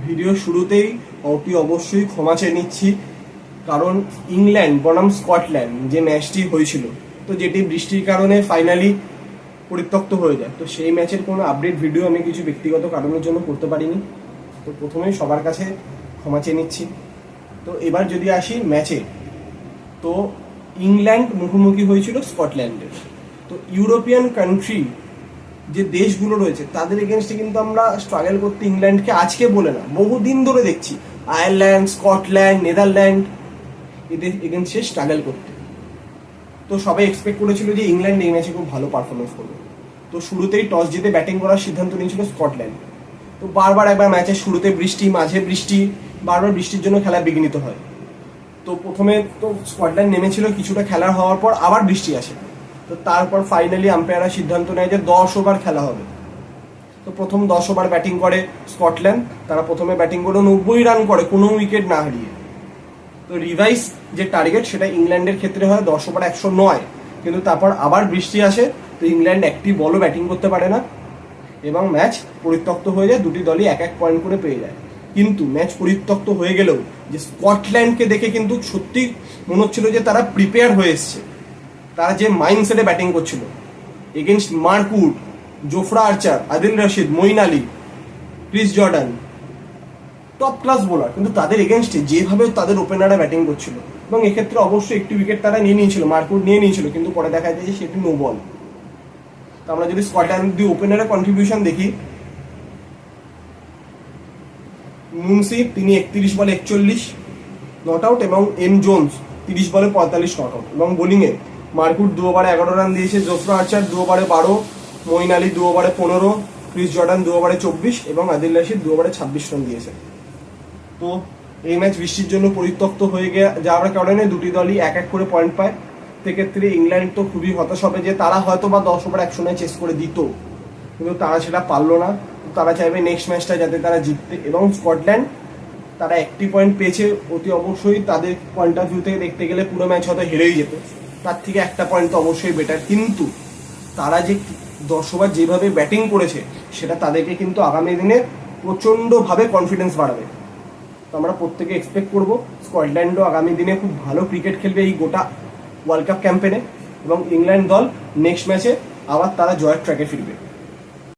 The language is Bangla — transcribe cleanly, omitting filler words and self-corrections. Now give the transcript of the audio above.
ভিডিও শুরুতেই অতি অবশ্যই ক্ষমা চেয়ে নিচ্ছি, কারণ ইংল্যান্ড বনাম স্কটল্যান্ড যে ম্যাচটি হয়েছিল, তো যেটি বৃষ্টির কারণে ফাইনালি পরিত্যক্ত হয়ে যায়, তো সেই ম্যাচের কোনো আপডেট ভিডিও আমি কিছু ব্যক্তিগত কারণের জন্য করতে পারিনি। তো প্রথমেই সবার কাছে ক্ষমা চেয়ে নিচ্ছি। তো এবার যদি আসি ম্যাচে, তো ইংল্যান্ড মুখোমুখি হয়েছিল স্কটল্যান্ডের। তো ইউরোপিয়ান কান্ট্রি যে দেশগুলো রয়েছে তাদের এগেনস্টে কিন্তু আমরা স্ট্রাগল করতে ইংল্যান্ডকে আজকে বলে না, বহুদিন ধরে দেখছি আয়ারল্যান্ড, স্কটল্যান্ড, নেদারল্যান্ড এদের এগেনস্টে স্ট্রাগল করতে। তো সবাই এক্সপেক্ট করেছিল যে ইংল্যান্ড এই ম্যাচে খুব ভালো পারফরমেন্স করবে। তো শুরুতেই টস জিতে ব্যাটিং করার সিদ্ধান্ত নিয়েছিল স্কটল্যান্ড। তো বারবার একবার ম্যাচের শুরুতে বৃষ্টি, মাঝে বৃষ্টি, বারবার বৃষ্টির জন্য খেলা বিঘ্নিত হয়। তো প্রথমে তো স্কটল্যান্ড নেমেছিল, কিছুটা খেলা হওয়ার পর আবার বৃষ্টি আসে। তো তারপর ফাইনালি আম্পায়াররা সিদ্ধান্ত নেয় যে 10 ওভার খেলা হবে। তো প্রথম 10 ওভার ব্যাটিং করে স্কটল্যান্ড। তারা প্রথমে ব্যাটিং করে 90 রান করে কোনো উইকেট না হারিয়ে। তো রিভাইস যে টার্গেট সেটা ইংল্যান্ডের ক্ষেত্রে হয় 10 ওভার 109, কিন্তু তারপর আবার বৃষ্টি আসে। তো ইংল্যান্ড একটি বলও ব্যাটিং করতে পারে না এবং ম্যাচ পরিত্যক্ত হয়ে যায়। দুটি দলই এক এক পয়েন্ট করে পেয়ে যায়। কিন্তু ম্যাচ পরিত্যক্ত হয়ে গেলেও যে স্কটল্যান্ডকে দেখে কিন্তু সত্যি মনে হচ্ছিল যে তারা প্রিপেয়ার হয়ে এসছে। তারা যে মাইন্ডসেটে ব্যাটিং করছিল against Mark Wood, Jofra Archer, Adil Rashid, Moeen Ali, Chris Jordan, top class bowler, কিন্তু তাদের এগেনস্টে যেভাবে তাদের ওপেনাররা ব্যাটিং করছিল, এবং এক্ষেত্রে অবশ্যই একটি উইকেট তারা নিয়ে নিয়েছিল, মার্কুড নিয়ে নিয়েছিল, কিন্তু পরে দেখা যায় যে সেটি নো বল। তো আমরা যদি স্কটল্যান্ড দি ওপেনারের কন্ট্রিবিউশন দেখি, মুনসি তিনি 31 বলে 41 নট আউট এবং এম জোন্স 30 বলে 45 নট আউট। এবং বোলিংয়ে মার্কুড 2 ওভারে 11 রান দিয়েছে, জোফরা আর্চার 2 ওভারে 12, মঈন আলী 2 ওভারে 15, ক্রিস জর্ডান 2 ওভারে 24 এবং আদিল রশিদ 2 ওভারে 26 রান দিয়েছে। তো এই ম্যাচ বৃষ্টির জন্য পরিত্যক্ত হয়ে যাওয়ার কারণে দুটি দলই এক এক করে পয়েন্ট পায়। সেক্ষেত্রে ইংল্যান্ড তো খুবই হতাশ হবে যে তারা হয়তো বা 10 ওভার 109 চেস করে দিত, কিন্তু তারা সেটা পারলো না। তারা চাইবে নেক্সট ম্যাচটা যাতে তারা জিততে। এবং স্কটল্যান্ড তারা একটি পয়েন্ট পেয়েছে, অতি অবশ্যই তাদের পয়েন্ট অফ ভিউ থেকে দেখতে গেলে পুরো ম্যাচ হয়তো হেরেই যেত, তার থেকে একটা পয়েন্ট তো অবশ্যই বেটার। কিন্তু তারা যে 10 ওভার যেভাবে ব্যাটিং করেছে সেটা তাদেরকে কিন্তু আগামী দিনে প্রচণ্ডভাবে কনফিডেন্স বাড়াবে। তো আমরা প্রত্যেকে এক্সপেক্ট করবো স্কটল্যান্ডও আগামী দিনে খুব ভালো ক্রিকেট খেলবে এই গোটা ওয়ার্ল্ড কাপ ক্যাম্পেনে, এবং ইংল্যান্ড দল নেক্সট ম্যাচে আবার তারা জয়ের ট্র্যাকে ফিরবে।